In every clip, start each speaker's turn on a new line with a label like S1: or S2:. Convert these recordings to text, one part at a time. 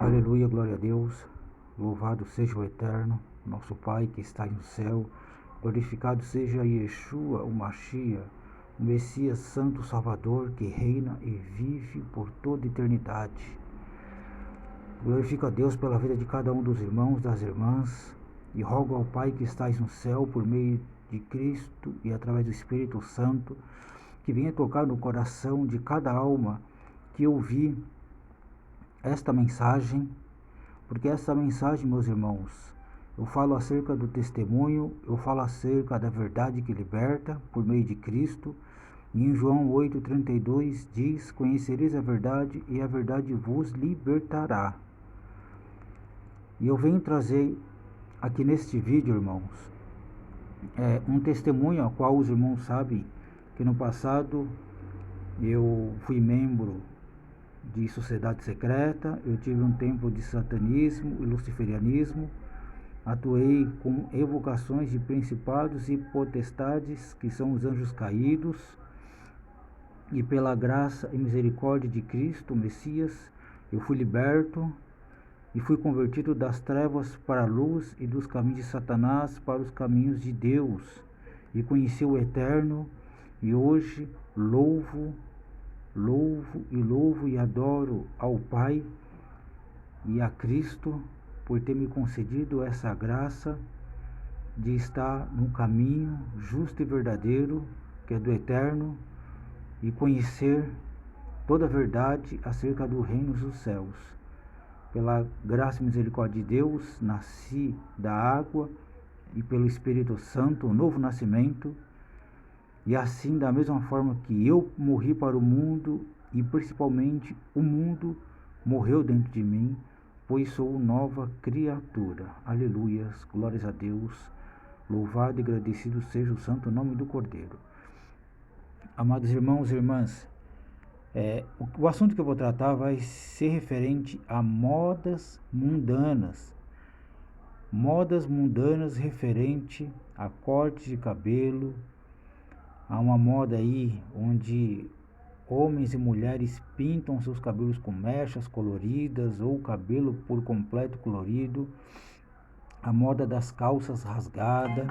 S1: Aleluia, glória a Deus. Louvado seja o Eterno, nosso Pai que está no céu. Glorificado seja Yeshua, o Machia, o Messias Santo Salvador, que reina e vive por toda eternidade. Glorifico a Deus pela vida de cada um dos irmãos, das irmãs, e rogo ao Pai que está no céu, por meio de Cristo e através do Espírito Santo, que venha tocar no coração de cada alma que ouvir esta mensagem, porque essa mensagem, meus irmãos, eu falo acerca do testemunho, eu falo acerca da verdade que liberta por meio de Cristo. E em João 8,32 diz: conhecereis a verdade e a verdade vos libertará. E eu venho trazer aqui neste vídeo, irmãos, um testemunho ao qual os irmãos sabem que no passado eu fui membro de sociedade secreta, eu tive um tempo de satanismo e luciferianismo, atuei com evocações de principados e potestades, que são os anjos caídos, e pela graça e misericórdia de Cristo, o Messias, eu fui liberto e fui convertido das trevas para a luz e dos caminhos de Satanás para os caminhos de Deus, e conheci o Eterno, e hoje louvo e adoro ao Pai e a Cristo por ter me concedido essa graça de estar no caminho justo e verdadeiro, que é do Eterno, e conhecer toda a verdade acerca do reino dos céus. Pela graça e misericórdia de Deus, nasci da água e pelo Espírito Santo, um novo nascimento. E assim, da mesma forma que eu morri para o mundo, e principalmente o mundo morreu dentro de mim, pois sou nova criatura. Aleluias, glórias a Deus, louvado e agradecido seja o santo nome do Cordeiro. Amados irmãos e irmãs, o assunto que eu vou tratar vai ser referente a modas mundanas. Modas mundanas referente a corte de cabelo. Há uma moda aí onde homens e mulheres pintam seus cabelos com mechas coloridas ou cabelo por completo colorido. A moda das calças rasgadas.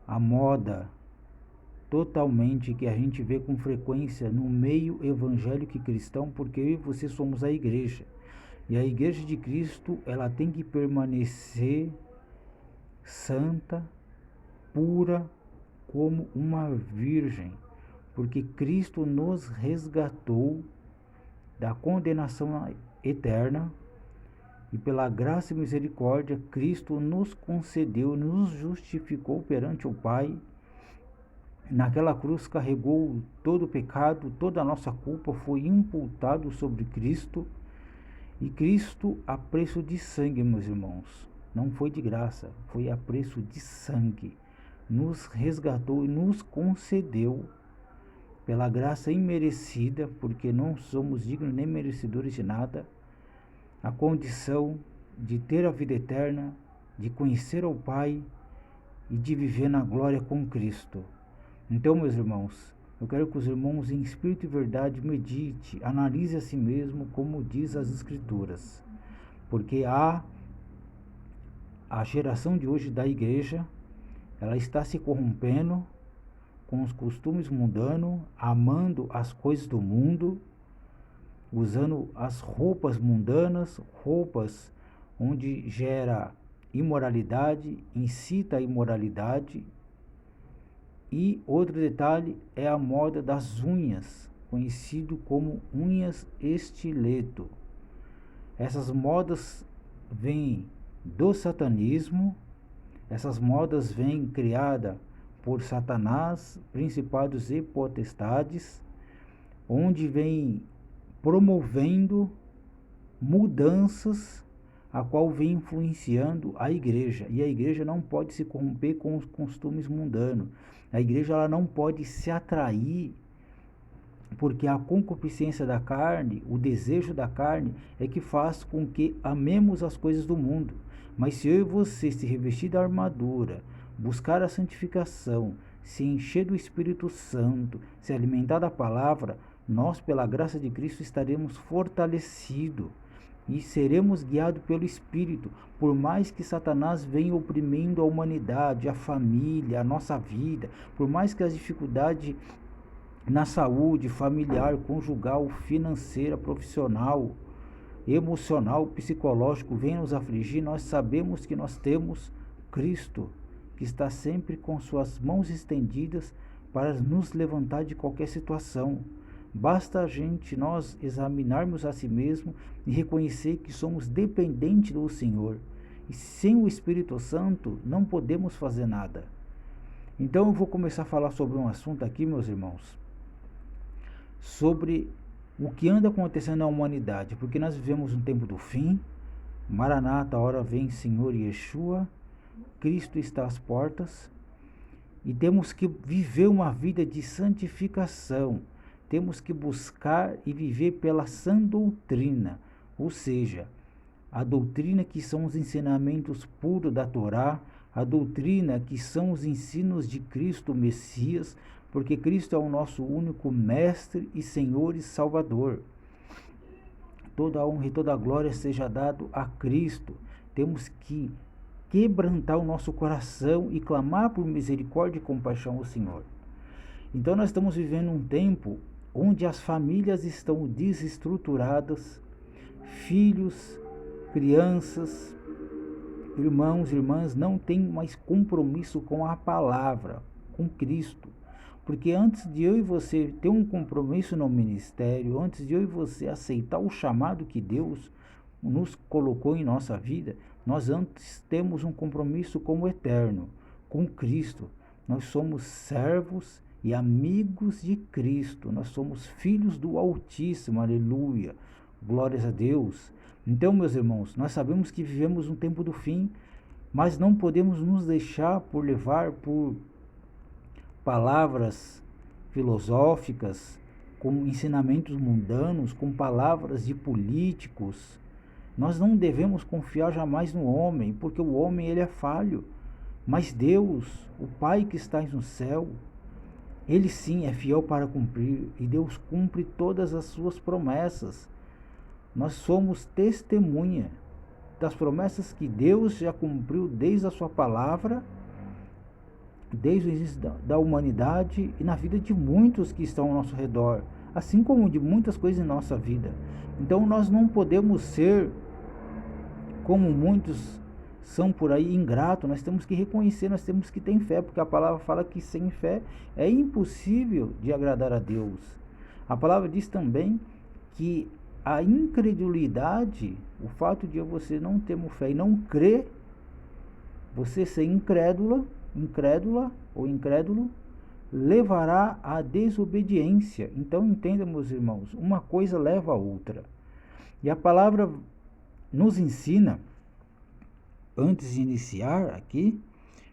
S1: A moda totalmente que a gente vê com frequência no meio evangélico e cristão, porque eu e você somos a igreja. E a igreja de Cristo, ela tem que permanecer santa, pura, como uma virgem, porque Cristo nos resgatou da condenação eterna, e pela graça e misericórdia Cristo nos concedeu, nos justificou perante o Pai. Naquela cruz carregou todo o pecado, toda a nossa culpa foi imputado sobre Cristo, e Cristo a preço de sangue, meus irmãos, não foi de graça, foi a preço de sangue, nos resgatou e nos concedeu, pela graça imerecida, porque não somos dignos nem merecedores de nada, a condição de ter a vida eterna, de conhecer ao Pai e de viver na glória com Cristo. Então, meus irmãos, eu quero que os irmãos em espírito e verdade medite, analise a si mesmo, como diz as Escrituras, porque a geração de hoje da igreja, ela está se corrompendo com os costumes mundanos, amando as coisas do mundo, usando as roupas mundanas, roupas onde gera imoralidade, incita a imoralidade. E outro detalhe é a moda das unhas, conhecido como unhas estileto. Essas modas vêm do satanismo. Essas modas vêm criadas por Satanás, principados e potestades, onde vem promovendo mudanças, a qual vem influenciando a igreja. E a igreja não pode se corromper com os costumes mundanos. A igreja ela não pode se atrair, porque a concupiscência da carne, o desejo da carne, é que faz com que amemos as coisas do mundo. Mas se eu e você se revestir da armadura, buscar a santificação, se encher do Espírito Santo, se alimentar da palavra, nós, pela graça de Cristo, estaremos fortalecidos. e seremos guiados pelo Espírito, por mais que Satanás venha oprimindo a humanidade, a família, a nossa vida, por mais que as dificuldades na saúde familiar, conjugal, financeira, profissional, emocional, psicológico venham nos afligir, nós sabemos que nós temos Cristo, que está sempre com suas mãos estendidas para nos levantar de qualquer situação. Basta nós examinarmos a si mesmo e reconhecer que somos dependentes do Senhor. E sem o Espírito Santo não podemos fazer nada. Então eu vou começar a falar sobre um assunto aqui, meus irmãos, sobre o que anda acontecendo na humanidade, porque nós vivemos um tempo do fim. Maranata, a hora vem, Senhor Yeshua, Cristo está às portas, e temos que viver uma vida de santificação. Temos que buscar e viver pela sã doutrina, ou seja, a doutrina que são os ensinamentos puros da Torá, a doutrina que são os ensinos de Cristo Messias, porque Cristo é o nosso único Mestre e Senhor e Salvador. Toda a honra e toda a glória seja dado a Cristo. Temos que quebrantar o nosso coração e clamar por misericórdia e compaixão ao Senhor. Então nós estamos vivendo um tempo onde as famílias estão desestruturadas, filhos, crianças, irmãos, irmãs não têm mais compromisso com a palavra, com Cristo. Porque antes de eu e você ter um compromisso no ministério, antes de eu e você aceitar o chamado que Deus nos colocou em nossa vida, nós antes temos um compromisso com o Eterno, com Cristo. Nós somos servos e amigos de Cristo, nós somos filhos do Altíssimo, aleluia, glórias a Deus. Então, meus irmãos, nós sabemos que vivemos um tempo do fim, mas não podemos nos deixar por levar por palavras filosóficas, com ensinamentos mundanos, com palavras de políticos. Nós não devemos confiar jamais no homem, porque o homem ele é falho, mas Deus, o Pai que está no céu, Ele sim é fiel para cumprir, e Deus cumpre todas as suas promessas. Nós somos testemunha das promessas que Deus já cumpriu desde a sua palavra, desde o início da humanidade e na vida de muitos que estão ao nosso redor, assim como de muitas coisas em nossa vida. Então nós não podemos ser como muitos são por aí ingratos. Nós temos que reconhecer, nós temos que ter fé, porque a palavra fala que sem fé é impossível de agradar a Deus. A palavra diz também que a incredulidade, o fato de você não ter fé e não crer, você ser incrédula ou incrédulo, levará à desobediência. Então entenda, meus irmãos, uma coisa leva a outra. E a palavra nos ensina, antes de iniciar aqui,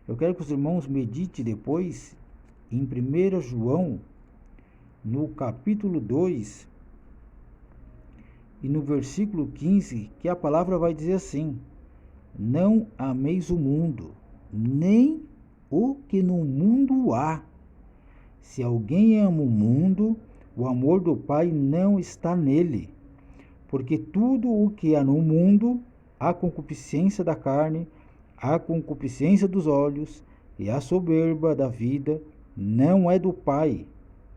S1: eu quero que os irmãos meditem depois em 1 João, no capítulo 2, e no versículo 15, que a palavra vai dizer assim: não ameis o mundo, nem o que no mundo há. Se alguém ama o mundo, o amor do Pai não está nele. Porque tudo o que há no mundo, a concupiscência da carne, a concupiscência dos olhos e a soberba da vida, não é do Pai,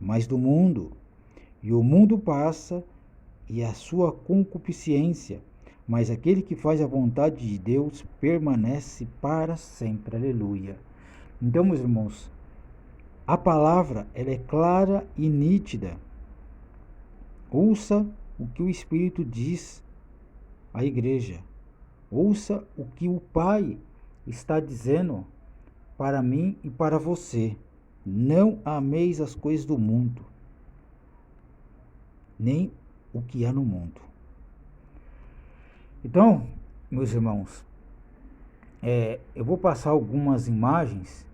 S1: mas do mundo. E o mundo passa, e a sua concupiscência, mas aquele que faz a vontade de Deus permanece para sempre. Aleluia. Então, meus irmãos, a palavra ela é clara e nítida. Ouça o que o Espírito diz à igreja. Ouça o que o Pai está dizendo para mim e para você. Não ameis as coisas do mundo, nem o que há no mundo. Então, meus irmãos, eu vou passar algumas imagens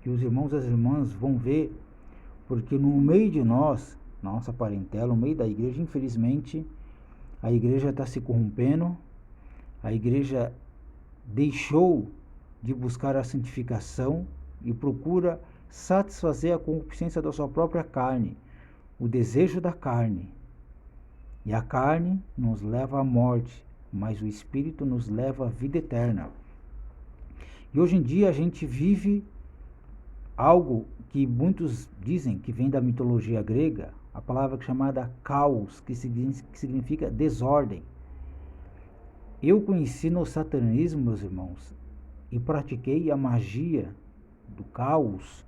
S1: que os irmãos e as irmãs vão ver, porque no meio de nós, nossa parentela, no meio da igreja, infelizmente, a igreja está se corrompendo, a igreja deixou de buscar a santificação e procura satisfazer a concupiscência da sua própria carne, o desejo da carne. E a carne nos leva à morte, mas o Espírito nos leva à vida eterna. E hoje em dia a gente vive algo que muitos dizem que vem da mitologia grega, a palavra chamada caos, que significa desordem. Eu conheci no satanismo, meus irmãos, e pratiquei a magia do caos,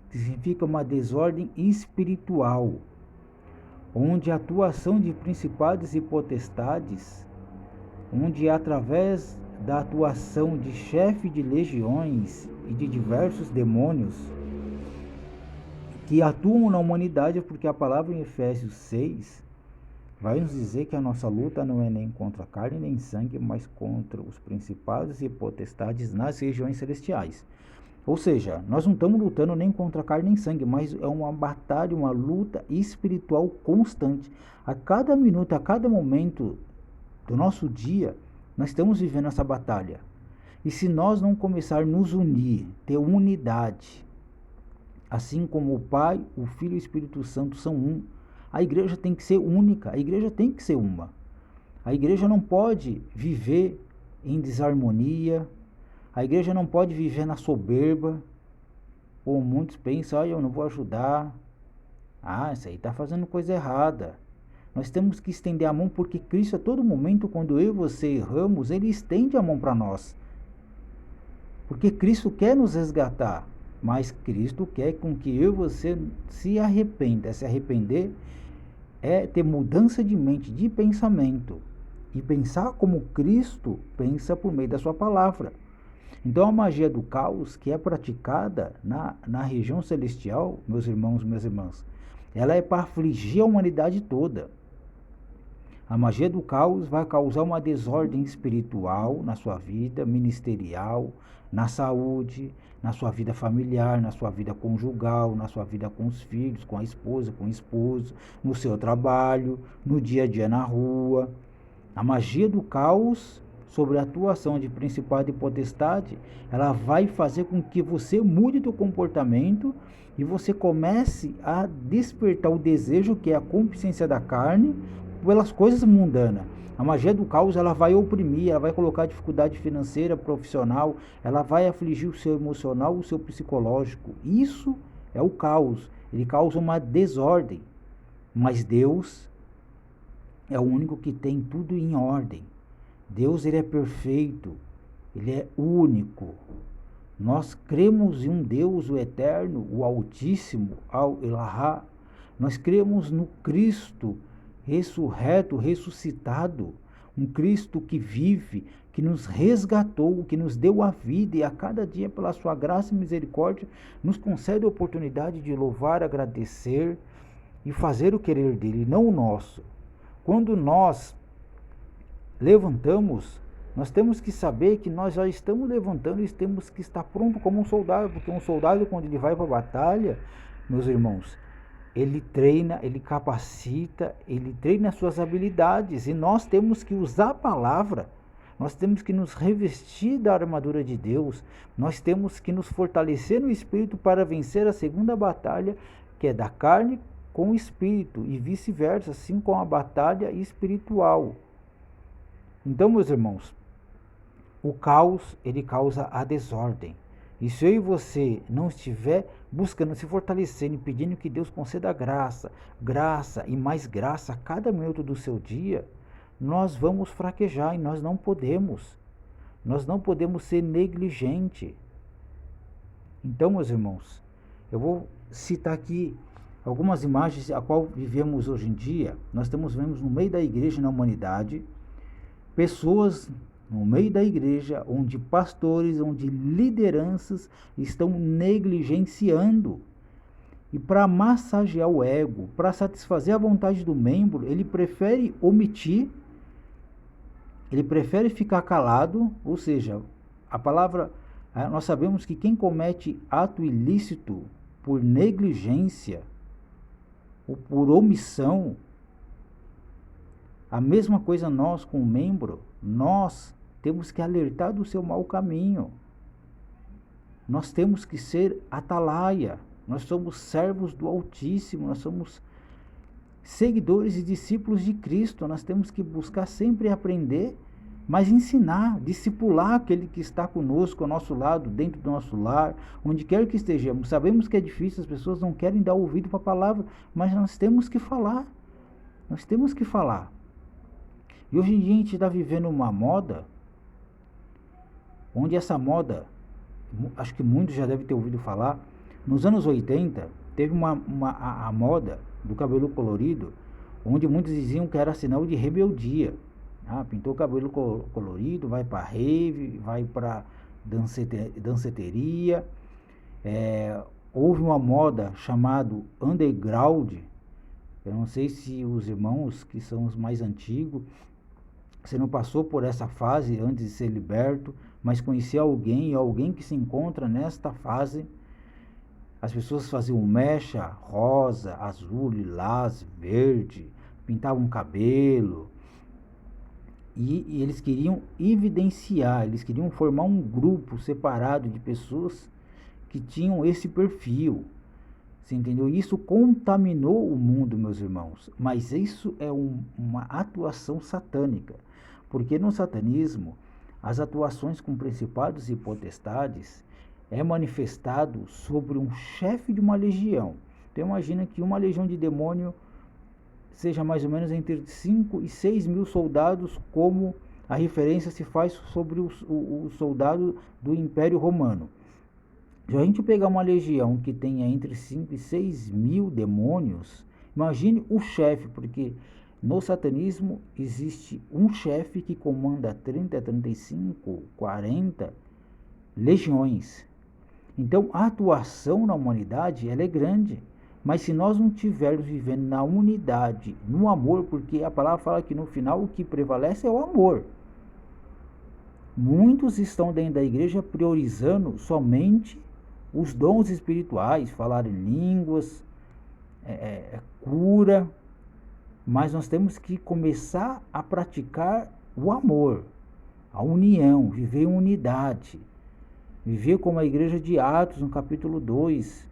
S1: que significa uma desordem espiritual, onde a atuação de principados e potestades, onde através da atuação de chefe de legiões e de diversos demônios que atuam na humanidade, porque a palavra em Efésios 6 vai nos dizer que a nossa luta não é nem contra carne nem sangue, mas contra os principados e potestades nas regiões celestiais. Ou seja, nós não estamos lutando nem contra carne nem sangue, mas é uma batalha, uma luta espiritual constante. A cada minuto, a cada momento do nosso dia, nós estamos vivendo essa batalha. E se nós não começarmos a nos unir, ter unidade, assim como o Pai, o Filho e o Espírito Santo são um, a igreja tem que ser única, a igreja tem que ser uma. A igreja não pode viver em desarmonia, a igreja não pode viver na soberba, ou muitos pensam, eu não vou ajudar, isso aí está fazendo coisa errada. Nós temos que estender a mão, porque Cristo a todo momento, quando eu e você erramos, Ele estende a mão para nós. Porque Cristo quer nos resgatar, mas Cristo quer com que eu e você se arrependa. Se arrepender é ter mudança de mente, de pensamento, e pensar como Cristo pensa por meio da sua palavra. Então a magia do caos, que é praticada na região celestial, meus irmãos e minhas irmãs, ela é para afligir a humanidade toda. A magia do caos vai causar uma desordem espiritual na sua vida ministerial, na saúde, na sua vida familiar, na sua vida conjugal, na sua vida com os filhos, com a esposa, com o esposo, no seu trabalho, no dia a dia na rua. A magia do caos sobre a atuação de principado e potestade, ela vai fazer com que você mude seu comportamento e você comece a despertar o desejo, que é a concupiscência da carne, pelas coisas mundanas. A magia do caos, ela vai oprimir, ela vai colocar dificuldade financeira, profissional, ela vai afligir o seu emocional, o seu psicológico. Isso é o caos. Ele causa uma desordem. Mas Deus é o único que tem tudo em ordem. Deus, ele é perfeito, ele é único. Nós cremos em um Deus, o Eterno, o Altíssimo, Al-Elahá. Nós cremos no Cristo ressurreto, ressuscitado, um Cristo que vive, que nos resgatou, que nos deu a vida e a cada dia, pela sua graça e misericórdia, nos concede a oportunidade de louvar, agradecer e fazer o querer dele, não o nosso. Quando nós levantamos, nós temos que saber que nós já estamos levantando e temos que estar pronto como um soldado, porque um soldado, quando ele vai para a batalha, meus irmãos, ele treina, ele capacita, ele treina as suas habilidades, e nós temos que usar a palavra, nós temos que nos revestir da armadura de Deus, nós temos que nos fortalecer no Espírito para vencer a segunda batalha, que é da carne com o Espírito, e vice-versa, assim com a batalha espiritual. Então, meus irmãos, o caos, ele causa a desordem. E se eu e você não estiver buscando se fortalecer e pedindo que Deus conceda graça, graça e mais graça a cada minuto do seu dia, nós vamos fraquejar e nós não podemos. Nós não podemos ser negligentes. Então, meus irmãos, eu vou citar aqui algumas imagens a qual vivemos hoje em dia. Nós vemos no meio da igreja e na humanidade, pessoas no meio da igreja, onde pastores, onde lideranças estão negligenciando. E para massagear o ego, para satisfazer a vontade do membro, ele prefere omitir, ele prefere ficar calado, ou seja, a palavra, nós sabemos que quem comete ato ilícito por negligência ou por omissão, a mesma coisa nós com o membro, nós temos que alertar do seu mau caminho. Nós temos que ser atalaia. Nós somos servos do Altíssimo. Nós somos seguidores e discípulos de Cristo. Nós temos que buscar sempre aprender, mas ensinar, discipular aquele que está conosco, ao nosso lado, dentro do nosso lar, onde quer que estejamos. Sabemos que é difícil, as pessoas não querem dar ouvido para a palavra, mas nós temos que falar. Nós temos que falar. E hoje em dia a gente está vivendo uma moda, onde essa moda, acho que muitos já devem ter ouvido falar, nos anos 80, teve a moda do cabelo colorido, onde muitos diziam que era sinal de rebeldia. Pintou o cabelo colorido, vai para rave, vai para danceteria. Houve uma moda chamada underground. Eu não sei se os irmãos que são os mais antigos, você não passou por essa fase antes de ser liberto, mas conhecia alguém que se encontra nesta fase. As pessoas faziam mecha rosa, azul, lilás, verde, pintavam cabelo. E eles queriam evidenciar, eles queriam formar um grupo separado de pessoas que tinham esse perfil. Você entendeu? Isso contaminou o mundo, meus irmãos. Mas isso é uma atuação satânica. Porque no satanismo, as atuações com principados e potestades é manifestado sobre um chefe de uma legião. Então imagina que uma legião de demônio seja mais ou menos entre 5 e 6 mil soldados, como a referência se faz sobre o soldado do Império Romano. Se a gente pegar uma legião que tenha entre 5 e 6 mil demônios, imagine o chefe, porque no satanismo existe um chefe que comanda 30, 35, 40 legiões. Então a atuação na humanidade ela é grande, mas se nós não estivermos vivendo na unidade, no amor, porque a palavra fala que no final o que prevalece é o amor. Muitos estão dentro da igreja priorizando somente os dons espirituais, falar em línguas, cura, mas nós temos que começar a praticar o amor, a união, viver em unidade. Viver como a igreja de Atos, no capítulo 2.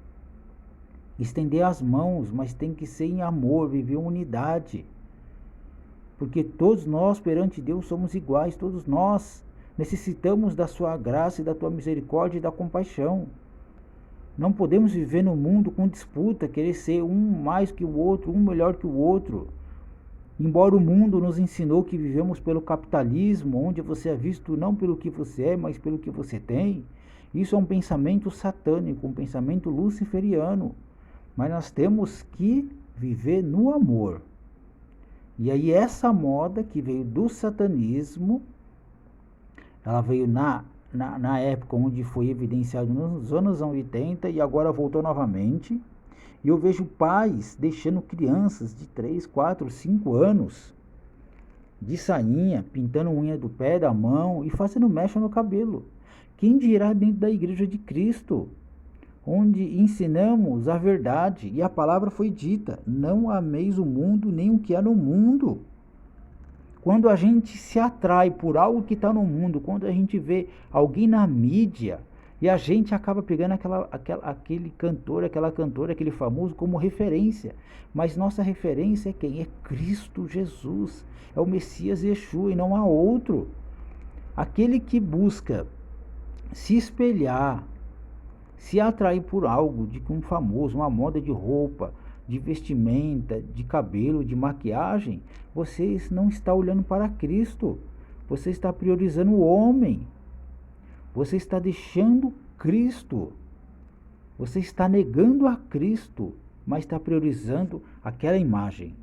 S1: Estender as mãos, mas tem que ser em amor, viver em unidade. Porque todos nós perante Deus somos iguais, todos nós necessitamos da sua graça e da tua misericórdia e da compaixão. Não podemos viver no mundo com disputa, querer ser um mais que o outro, um melhor que o outro. Embora o mundo nos ensinou que vivemos pelo capitalismo, onde você é visto não pelo que você é, mas pelo que você tem, isso é um pensamento satânico, um pensamento luciferiano. Mas nós temos que viver no amor. E aí essa moda que veio do satanismo, ela veio na época onde foi evidenciado nos anos 80 e agora voltou novamente. E eu vejo pais deixando crianças de 3, 4, 5 anos de sainha, pintando unha do pé, da mão e fazendo mecha no cabelo. Quem dirá dentro da igreja de Cristo, onde ensinamos a verdade e a palavra foi dita: não ameis o mundo nem o que há no mundo. Quando a gente se atrai por algo que está no mundo, quando a gente vê alguém na mídia e a gente acaba pegando aquele cantor, aquela cantora, aquele famoso como referência, mas nossa referência é quem? É Cristo Jesus, é o Messias Yeshua e não há outro. Aquele que busca se espelhar, se atrair por algo de um famoso, uma moda de roupa, de vestimenta, de cabelo, de maquiagem, você não está olhando para Cristo, você está priorizando o homem, você está deixando Cristo, você está negando a Cristo, mas está priorizando aquela imagem.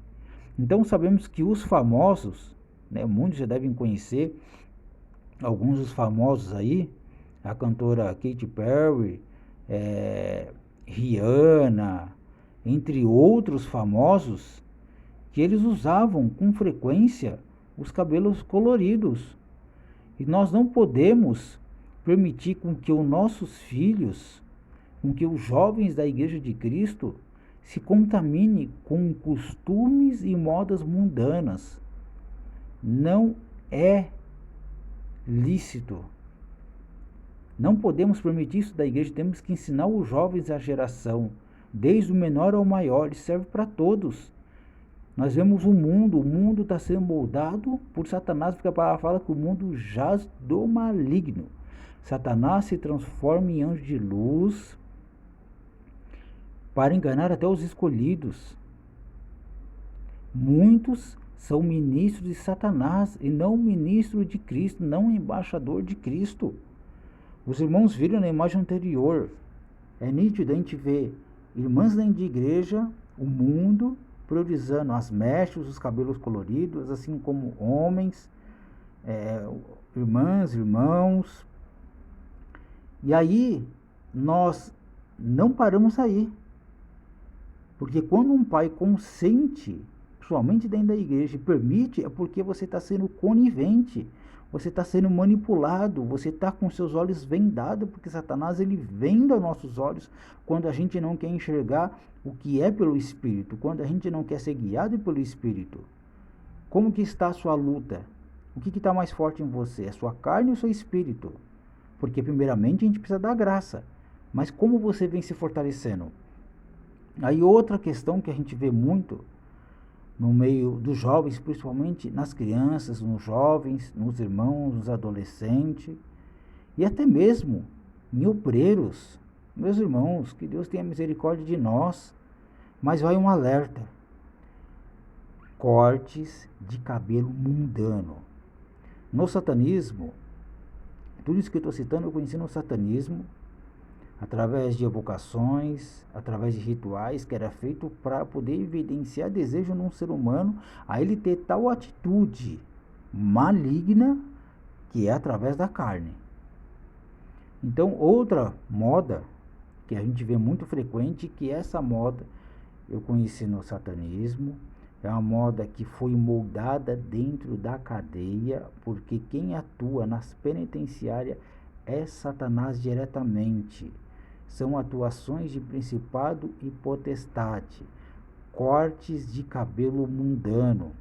S1: Então sabemos que os famosos, muitos já devem conhecer alguns dos famosos aí, a cantora Katy Perry, Rihanna, entre outros famosos, que eles usavam com frequência os cabelos coloridos. E nós não podemos permitir com que os nossos filhos, com que os jovens da Igreja de Cristo se contaminem com costumes e modas mundanas. Não é lícito. Não podemos permitir isso da igreja, temos que ensinar os jovens, a geração, desde o menor ao maior, e serve para todos. Nós vemos o mundo está sendo moldado por Satanás, porque a palavra fala que o mundo jaz do maligno. Satanás se transforma em anjo de luz para enganar até os escolhidos. Muitos são ministros de Satanás e não ministro de Cristo, não embaixador de Cristo. Os irmãos viram na imagem anterior. É nítido a gente ver irmãs dentro de igreja, o mundo priorizando as mechas, os cabelos coloridos, assim como homens, irmãs, irmãos. E aí nós não paramos aí. Porque quando um pai consente, somente dentro da igreja, e permite, é porque você está sendo conivente, você está sendo manipulado, você está com seus olhos vendados, porque Satanás ele venda nossos olhos quando a gente não quer enxergar o que é pelo Espírito, quando a gente não quer ser guiado pelo Espírito. Como que está a sua luta? O que está mais forte em você? É sua carne ou seu espírito? Porque primeiramente a gente precisa da graça, mas como você vem se fortalecendo? Aí outra questão que a gente vê muito no meio dos jovens, principalmente nas crianças, nos jovens, nos irmãos, nos adolescentes e até mesmo em obreiros. Meus irmãos, que Deus tenha misericórdia de nós, mas vai um alerta: cortes de cabelo mundano. No satanismo, tudo isso que eu estou citando eu conheci no satanismo, através de evocações, através de rituais que era feito para poder evidenciar desejo num ser humano a ele ter tal atitude maligna que é através da carne. Então, outra moda que a gente vê muito frequente, que essa moda eu conheci no satanismo, é uma moda que foi moldada dentro da cadeia, porque quem atua nas penitenciárias é Satanás diretamente. São atuações de principado e potestade, cortes de cabelo mundano,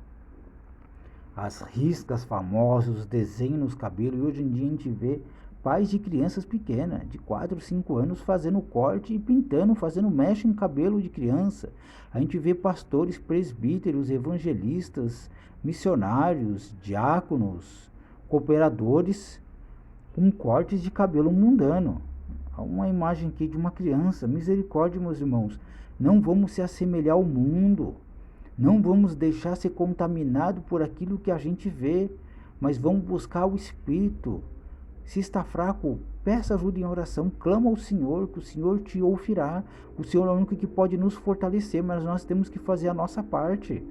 S1: as riscas famosas, os desenhos nos cabelos. E hoje em dia a gente vê pais de crianças pequenas, de 4, 5 anos, fazendo corte e pintando, fazendo mecha em cabelo de criança. A gente vê pastores, presbíteros, evangelistas, missionários, diáconos, cooperadores com cortes de cabelo mundano. Há uma imagem aqui de uma criança. Misericórdia, meus irmãos. Não vamos se assemelhar ao mundo. Não vamos deixar ser contaminado por aquilo que a gente vê, mas vamos buscar o Espírito. Se está fraco, peça ajuda em oração, clama ao Senhor, que o Senhor te ouvirá. O Senhor é o único que pode nos fortalecer, mas nós temos que fazer a nossa parte.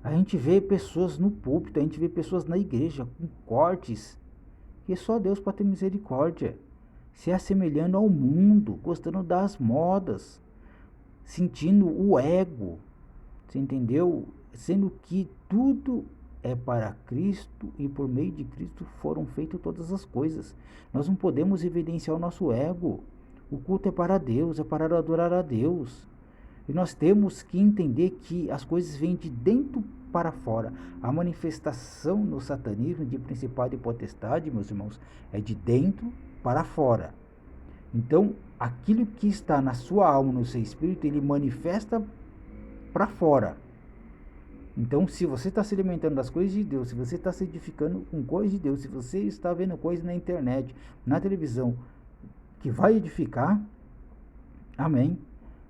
S1: A gente vê pessoas no púlpito, a gente vê pessoas na igreja com cortes, que só Deus pode ter misericórdia, se assemelhando ao mundo, gostando das modas, sentindo o ego, você entendeu? Sendo que tudo é para Cristo e por meio de Cristo foram feitas todas as coisas. Nós não podemos evidenciar o nosso ego. O culto é para Deus, é para adorar a Deus. E nós temos que entender que as coisas vêm de dentro para fora. A manifestação no satanismo de principado e potestade, meus irmãos, é de dentro para fora. Então, aquilo que está na sua alma, no seu espírito, ele manifesta para fora. Então, se você está se alimentando das coisas de Deus, se você está se edificando com coisas de Deus, se você está vendo coisas na internet, na televisão, que vai edificar, amém.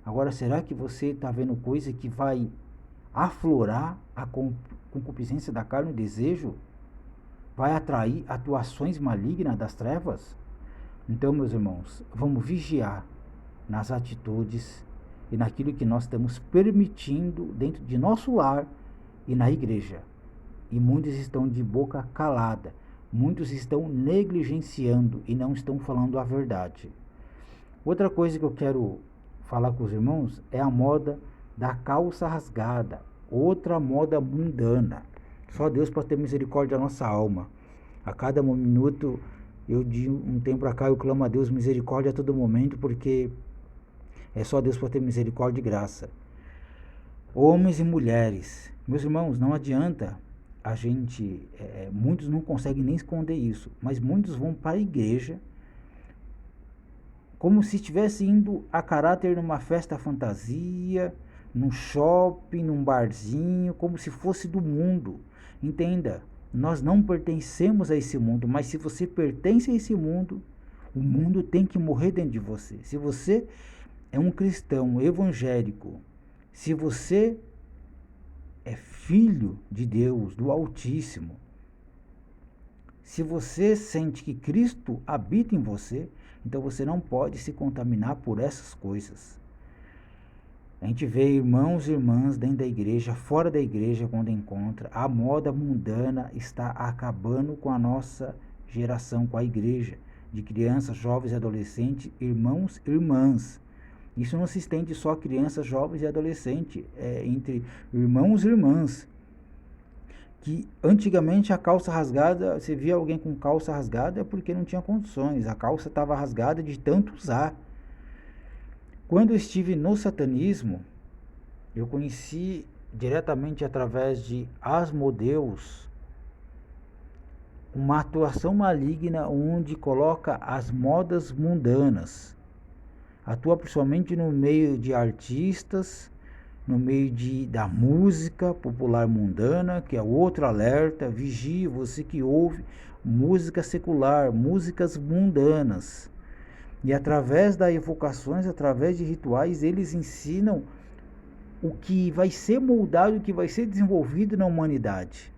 S1: Agora, será que você está vendo coisa que vai aflorar a concupiscência da carne, o desejo? Vai atrair atuações malignas das trevas? Então, meus irmãos, vamos vigiar nas atitudes e naquilo que nós estamos permitindo dentro de nosso lar e na igreja. E muitos estão de boca calada, muitos estão negligenciando e não estão falando a verdade. Outra coisa que eu quero falar com os irmãos é a moda da calça rasgada, outra moda mundana. Só Deus pode ter misericórdia da nossa alma. A cada minuto, de um tempo para cá, eu clamo a Deus misericórdia a todo momento, porque é só Deus pode ter misericórdia e graça. Homens e mulheres, meus irmãos, não adianta a gente, muitos não conseguem nem esconder isso, mas muitos vão para a igreja como se estivesse indo a caráter numa festa fantasia, num shopping, num barzinho, como se fosse do mundo. Entenda, nós não pertencemos a esse mundo, mas se você pertence a esse mundo, o mundo tem que morrer dentro de você. Se você é um cristão evangélico, se você é filho de Deus, do Altíssimo, se você sente que Cristo habita em você, então você não pode se contaminar por essas coisas. A gente vê irmãos e irmãs dentro da igreja, fora da igreja, quando encontra, a moda mundana está acabando com a nossa geração, com a igreja, de crianças, jovens e adolescentes, irmãos e irmãs. Isso não se estende só a crianças, jovens e adolescentes, é entre irmãos e irmãs. Que antigamente a calça rasgada, você via alguém com calça rasgada é porque não tinha condições, a calça estava rasgada de tanto usar. Quando eu estive no satanismo, eu conheci diretamente através de Asmodeus uma atuação maligna onde coloca as modas mundanas. Atua principalmente no meio de artistas, no meio da música popular mundana, que é outro alerta. Vigie, você que ouve música secular, músicas mundanas. E através das evocações, através de rituais, eles ensinam o que vai ser moldado, o que vai ser desenvolvido na humanidade.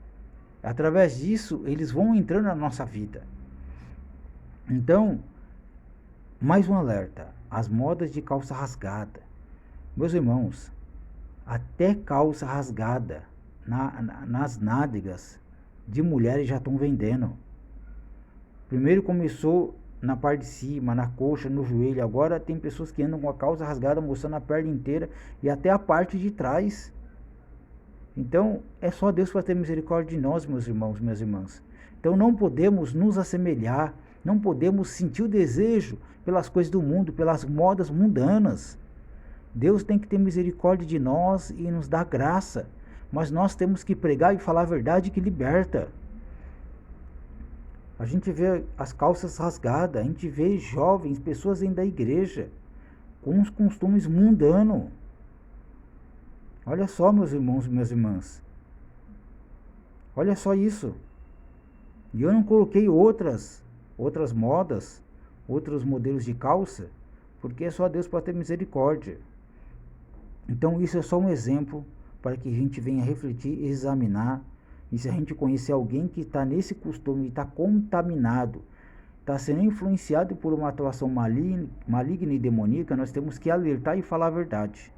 S1: Através disso, eles vão entrando na nossa vida. Então, mais um alerta: as modas de calça rasgada. Meus irmãos, até calça rasgada nas nádegas de mulheres já estão vendendo. Primeiro começou na parte de cima, na coxa, no joelho. Agora tem pessoas que andam com a calça rasgada, mostrando a perna inteira e até a parte de trás. Então, é só Deus para ter misericórdia de nós, meus irmãos, minhas irmãs. Então, não podemos nos assemelhar, não podemos sentir o desejo pelas coisas do mundo, pelas modas mundanas. Deus tem que ter misericórdia de nós e nos dar graça. Mas nós temos que pregar e falar a verdade que liberta. A gente vê as calças rasgadas, a gente vê jovens, pessoas dentro da igreja, com os costumes mundanos. Olha só, meus irmãos e minhas irmãs. Olha só isso. E eu não coloquei outras modas, outros modelos de calça, porque é só Deus para ter misericórdia. Então isso é só um exemplo para que a gente venha refletir e examinar. E se a gente conhecer alguém que está nesse costume, está contaminado, está sendo influenciado por uma atuação maligna e demoníaca, nós temos que alertar e falar a verdade.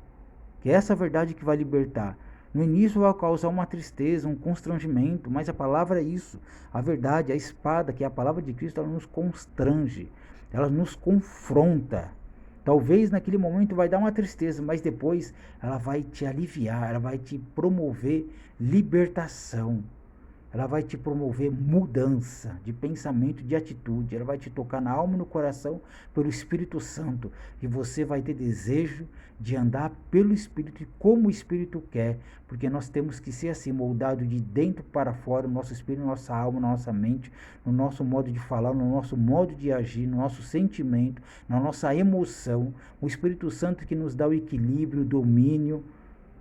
S1: Que é essa verdade que vai libertar. No início vai causar uma tristeza, um constrangimento, mas a palavra é isso. A verdade, a espada, que é a palavra de Cristo, ela nos constrange, ela nos confronta. Talvez naquele momento vai dar uma tristeza, mas depois ela vai te aliviar, ela vai te promover libertação. Ela vai te promover mudança de pensamento, de atitude. Ela vai te tocar na alma e no coração pelo Espírito Santo. E você vai ter desejo de andar pelo Espírito e como o Espírito quer. Porque nós temos que ser assim, moldado de dentro para fora, no nosso espírito, na nossa alma, na nossa mente, no nosso modo de falar, no nosso modo de agir, no nosso sentimento, na nossa emoção. O Espírito Santo que nos dá o equilíbrio, o domínio.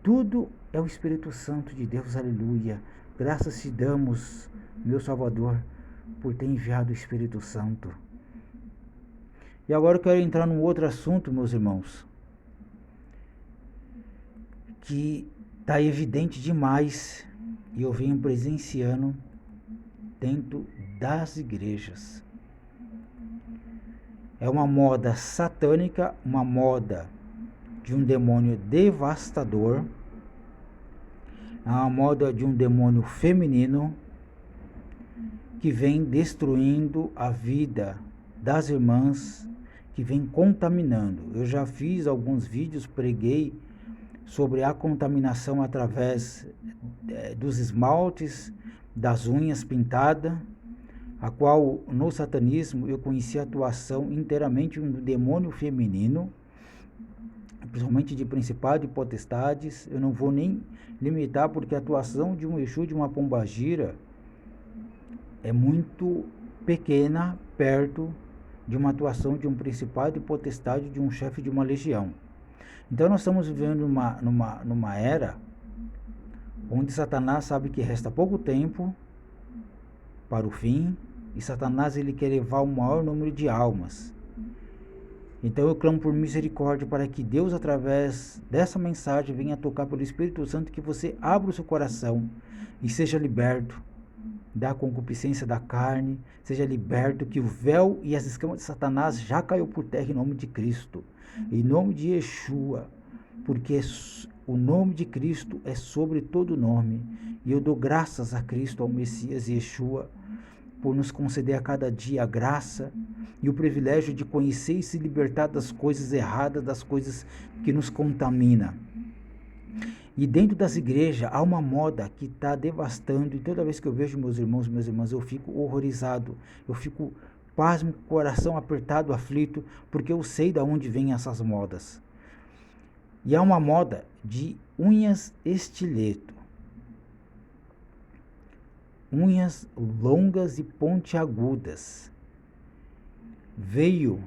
S1: Tudo é o Espírito Santo de Deus, aleluia. Graças te damos, meu Salvador, por ter enviado o Espírito Santo. E agora eu quero entrar num outro assunto, meus irmãos, que está evidente demais e eu venho presenciando dentro das igrejas. É uma moda satânica, uma moda de um demônio devastador. É uma moda de um demônio feminino que vem destruindo a vida das irmãs, que vem contaminando. Eu já fiz alguns vídeos, preguei sobre a contaminação através dos esmaltes, das unhas pintadas, a qual no satanismo eu conheci a atuação inteiramente do demônio feminino, principalmente de principados e potestades. Eu não vou nem limitar, porque a atuação de um Exu, de uma pombagira, é muito pequena perto de uma atuação de um principado e potestade, de um chefe de uma legião. Então nós estamos vivendo numa era onde Satanás sabe que resta pouco tempo para o fim, e Satanás ele quer levar o maior número de almas. Então eu clamo por misericórdia para que Deus, através dessa mensagem, venha tocar pelo Espírito Santo, que você abra o seu coração e seja liberto da concupiscência da carne, seja liberto, que o véu e as escamas de Satanás já caiu por terra em nome de Cristo, em nome de Yeshua, porque o nome de Cristo é sobre todo nome, e eu dou graças a Cristo, ao Messias Yeshua, por nos conceder a cada dia a graça e o privilégio de conhecer e se libertar das coisas erradas, das coisas que nos contaminam. E dentro das igrejas há uma moda que está devastando, e toda vez que eu vejo meus irmãos e minhas irmãs, eu fico horrorizado, eu fico pasmo, com o coração apertado, aflito, porque eu sei de onde vêm essas modas. E há uma moda de unhas estileto, unhas longas e pontiagudas. Veio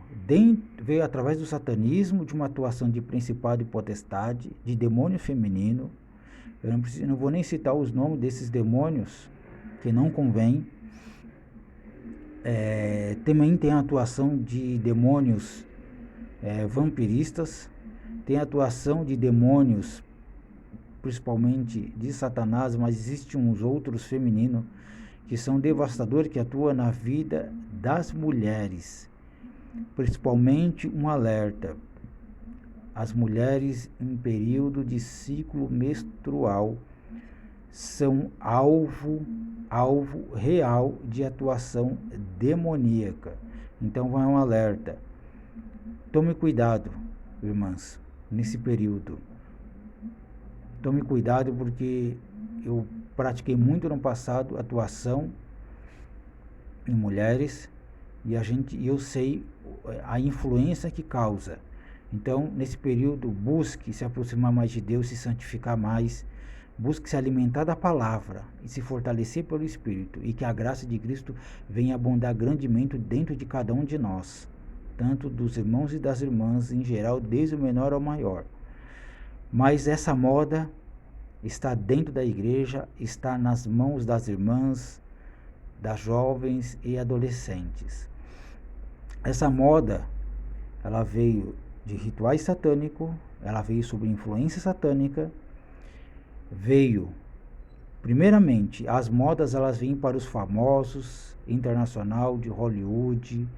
S1: através do satanismo, de uma atuação de principado e potestade, de demônio feminino. Eu não vou nem citar os nomes desses demônios, que não convém. Também tem a atuação de demônios vampiristas, tem a atuação de demônios, principalmente de Satanás, mas existem uns outros femininos que são devastadores, que atuam na vida das mulheres. Principalmente um alerta: as mulheres em período de ciclo menstrual são alvo real de atuação demoníaca. Então vai um alerta: tome cuidado, irmãs, nesse período. Tome cuidado, porque eu pratiquei muito no passado atuação em mulheres, e eu sei a influência que causa. Então, nesse período, busque se aproximar mais de Deus, se santificar mais, busque se alimentar da palavra e se fortalecer pelo Espírito, e que a graça de Cristo venha abundar grandemente dentro de cada um de nós, tanto dos irmãos e das irmãs em geral, desde o menor ao maior. Mas essa moda está dentro da igreja, está nas mãos das irmãs, das jovens e adolescentes. Essa moda, ela veio de rituais satânicos, ela veio sob influência satânica, veio, primeiramente, as modas elas vêm para os famosos, internacional, de Hollywood,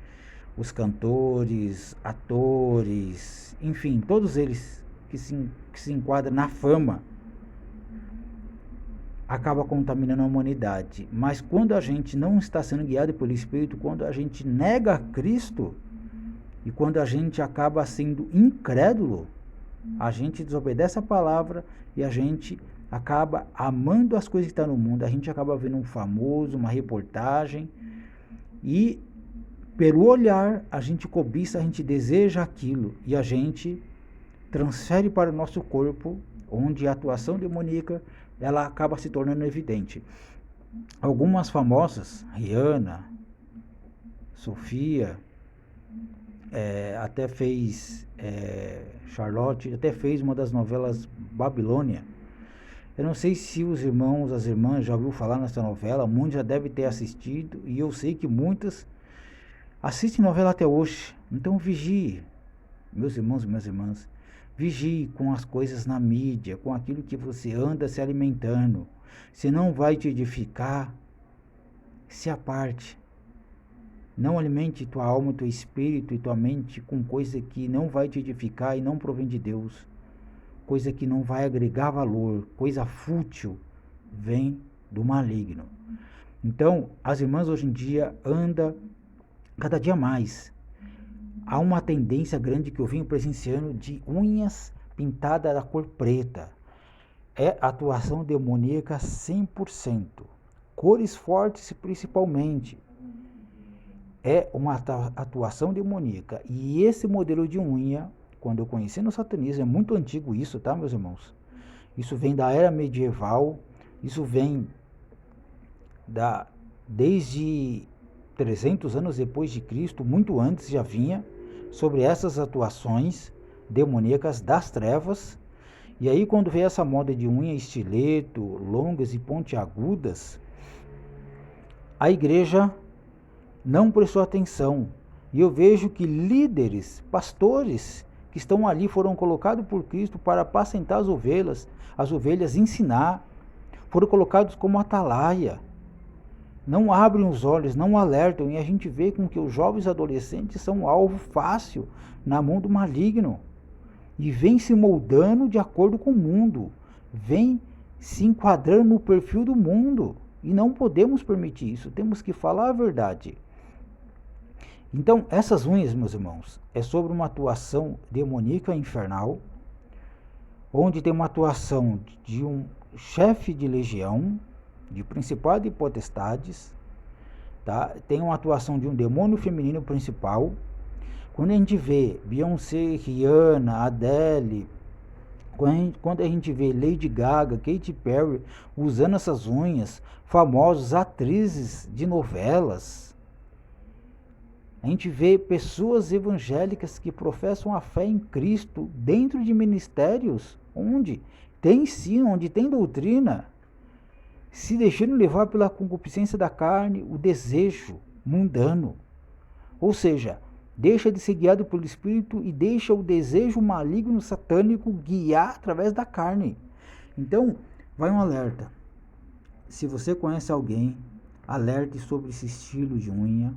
S1: os cantores, atores, enfim, todos eles que se enquadram na fama, acaba contaminando a humanidade. Mas quando a gente não está sendo guiado pelo Espírito, quando a gente nega Cristo, e quando a gente acaba sendo incrédulo, a gente desobedece a palavra e a gente acaba amando as coisas que estão no mundo. A gente acaba vendo um famoso, uma reportagem, e pelo olhar a gente cobiça, a gente deseja aquilo, e a gente transfere para o nosso corpo, onde a atuação demoníaca ela acaba se tornando evidente. Algumas famosas, Rihanna, Sofia, até fez Charlotte, até fez uma das novelas Babilônia. Eu não sei se os irmãos, as irmãs já ouviram falar nessa novela, muitos já devem ter assistido, e eu sei que muitas assistem novela até hoje. Então vigie, meus irmãos e minhas irmãs, vigie com as coisas na mídia, com aquilo que você anda se alimentando. Se não vai te edificar, se aparte. Não alimente tua alma, teu espírito e tua mente com coisa que não vai te edificar e não provém de Deus. Coisa que não vai agregar valor, coisa fútil, vem do maligno. Então, as irmãs hoje em dia andam cada dia mais. Há uma tendência grande que eu venho presenciando de unhas pintadas da cor preta. É atuação demoníaca 100%. Cores fortes principalmente. É uma atuação demoníaca. E esse modelo de unha, quando eu conheci no satanismo, é muito antigo isso, tá, meus irmãos? Isso vem da era medieval, isso vem desde 300 anos depois de Cristo, muito antes já vinha sobre essas atuações, demoníacas das trevas. E aí quando veio essa moda de unha estileto, longas e pontiagudas, a igreja não prestou atenção. E eu vejo que líderes, pastores, que estão ali foram colocados por Cristo para apacentar as ovelhas ensinar, foram colocados como atalaia. Não abrem os olhos, não alertam, e a gente vê com que os jovens adolescentes são alvo fácil na mão do maligno. E vem se moldando de acordo com o mundo, vem se enquadrando no perfil do mundo. E não podemos permitir isso, temos que falar a verdade. Então, essas unhas, meus irmãos, é sobre uma atuação demoníaca infernal, onde tem uma atuação de um chefe de legião, de principado e potestades, tá? Tem uma atuação de um demônio feminino principal. Quando a gente vê Beyoncé, Rihanna, Adele, quando a gente vê Lady Gaga, Katy Perry usando essas unhas, famosos atrizes de novelas, a gente vê pessoas evangélicas que professam a fé em Cristo dentro de ministérios onde tem ensino, onde tem doutrina, se deixando levar pela concupiscência da carne, o desejo mundano. Ou seja, deixa de ser guiado pelo Espírito e deixa o desejo maligno satânico guiar através da carne. Então, vai um alerta. Se você conhece alguém, alerte sobre esse estilo de unha.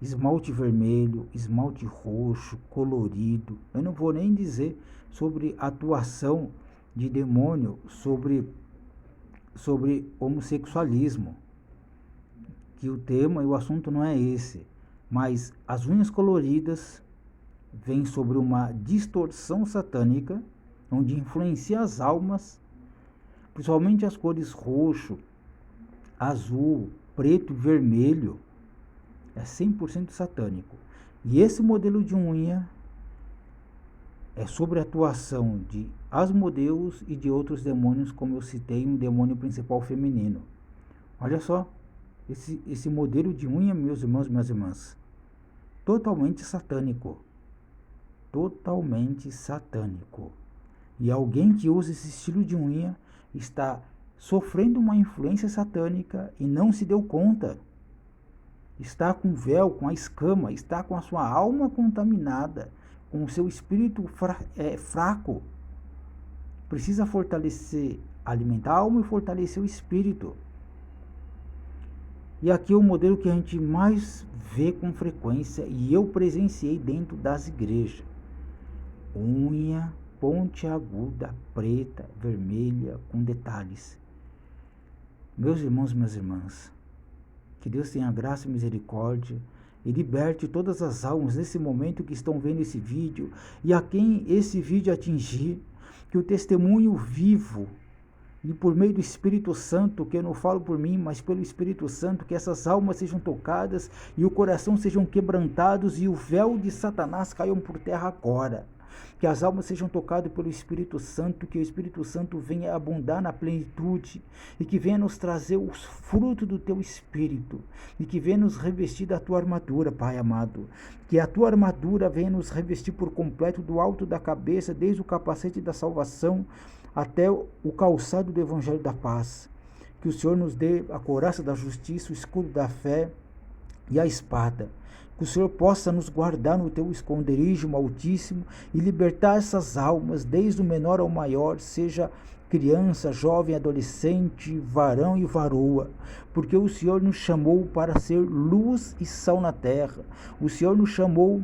S1: Esmalte vermelho, esmalte roxo, colorido. Eu não vou nem dizer sobre atuação de demônio, sobre homossexualismo, que o tema e o assunto não é esse. Mas as unhas coloridas vêm sobre uma distorção satânica, onde influencia as almas, principalmente as cores roxo, azul, preto e vermelho. É 100% satânico. E esse modelo de unha é sobre a atuação de Asmodeus e de outros demônios, como eu citei, um demônio principal feminino. Olha só, esse modelo de unha, meus irmãos e minhas irmãs, totalmente satânico. Totalmente satânico. E alguém que usa esse estilo de unha está sofrendo uma influência satânica e não se deu conta. Está com o véu, com a escama, está com a sua alma contaminada, com o seu espírito fraco. Precisa fortalecer, alimentar a alma e fortalecer o espírito. E aqui é o modelo que a gente mais vê com frequência, e eu presenciei dentro das igrejas. Unha pontiaguda, preta, vermelha, com detalhes. Meus irmãos e minhas irmãs, que Deus tenha graça e misericórdia e liberte todas as almas nesse momento que estão vendo esse vídeo e a quem esse vídeo atingir, que o testemunho vivo e por meio do Espírito Santo, que eu não falo por mim, mas pelo Espírito Santo, que essas almas sejam tocadas e o coração sejam quebrantados e o véu de Satanás caiam por terra agora. Que as almas sejam tocadas pelo Espírito Santo, que o Espírito Santo venha abundar na plenitude e que venha nos trazer os frutos do teu Espírito e que venha nos revestir da tua armadura, Pai amado. Que a tua armadura venha nos revestir por completo do alto da cabeça, desde o capacete da salvação até o calçado do Evangelho da paz. Que o Senhor nos dê a couraça da justiça, o escudo da fé e a espada. Que o Senhor possa nos guardar no teu esconderijo Altíssimo e libertar essas almas, desde o menor ao maior, seja criança, jovem, adolescente, varão e varoa, porque o Senhor nos chamou para ser luz e sal na terra. O Senhor nos chamou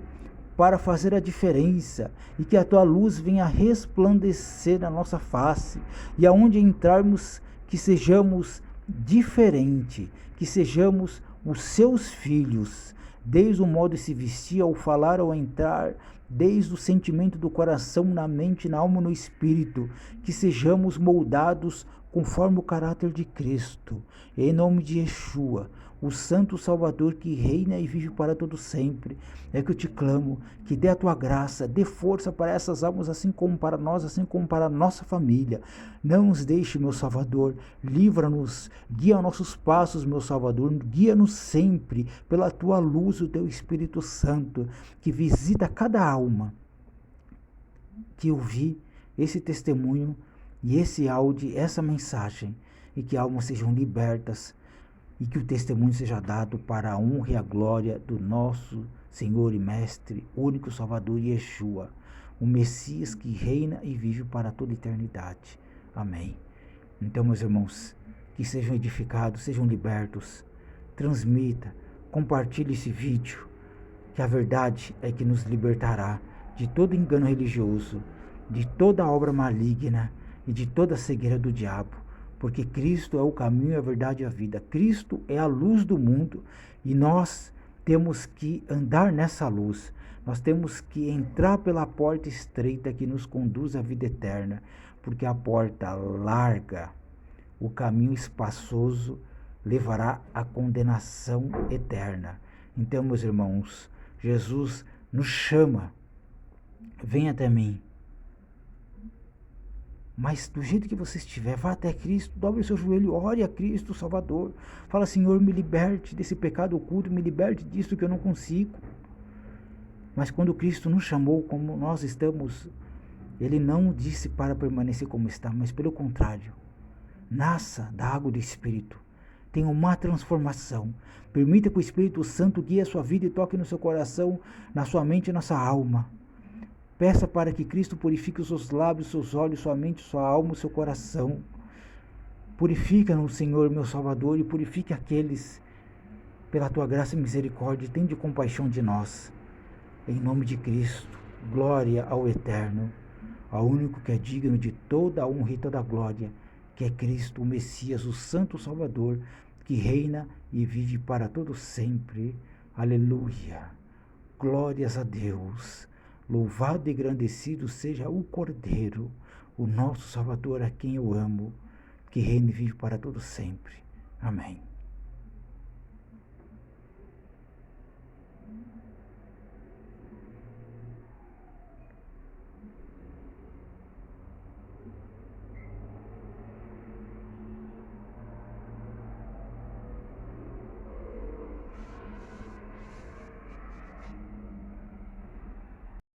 S1: para fazer a diferença e que a tua luz venha resplandecer na nossa face e aonde entrarmos que sejamos diferentes, que sejamos os seus filhos, desde o modo de se vestir, ao falar, ao entrar, desde o sentimento do coração, na mente, na alma, no espírito, que sejamos moldados conforme o caráter de Cristo, em nome de Yeshua, o Santo Salvador que reina e vive para todo sempre. É que eu te clamo, que dê a tua graça, dê força para essas almas, assim como para nós, assim como para a nossa família. Não nos deixe, meu Salvador, livra-nos, guia nossos passos, meu Salvador, guia-nos sempre pela tua luz, o teu Espírito Santo, que visita cada alma que ouvir esse testemunho e esse áudio, essa mensagem, e que almas sejam libertas e que o testemunho seja dado para a honra e a glória do nosso Senhor e Mestre, único Salvador Yeshua, o Messias que reina e vive para toda a eternidade. Amém. Então, meus irmãos, que sejam edificados, sejam libertos, transmita, compartilhe esse vídeo, que a verdade é que nos libertará de todo engano religioso, de toda obra maligna e de toda a cegueira do diabo, porque Cristo é o caminho, a verdade e a vida. Cristo é a luz do mundo e nós temos que andar nessa luz. Nós temos que entrar pela porta estreita que nos conduz à vida eterna, porque a porta larga, o caminho espaçoso, levará à condenação eterna. Então, meus irmãos, Jesus nos chama, vem até mim. Mas do jeito que você estiver, vá até Cristo, dobre o seu joelho, ore a Cristo, o Salvador. Fala, Senhor, me liberte desse pecado oculto, me liberte disso que eu não consigo. Mas quando Cristo nos chamou como nós estamos, Ele não disse para permanecer como está, mas pelo contrário, nasça da água do Espírito, tenha uma transformação, permita que o Espírito Santo guie a sua vida e toque no seu coração, na sua mente e na sua alma. Peça para que Cristo purifique os seus lábios, seus olhos, sua mente, sua alma, o seu coração. Purifica-nos, Senhor, meu Salvador, e purifique aqueles pela tua graça e misericórdia. Tende compaixão de nós. Em nome de Cristo, glória ao Eterno, ao único que é digno de toda a honra e toda a glória, que é Cristo, o Messias, o Santo Salvador, que reina e vive para todo sempre. Aleluia. Glórias a Deus. Louvado e engrandecido seja o Cordeiro, o nosso Salvador, a quem eu amo, que reina e vive para todo sempre. Amém.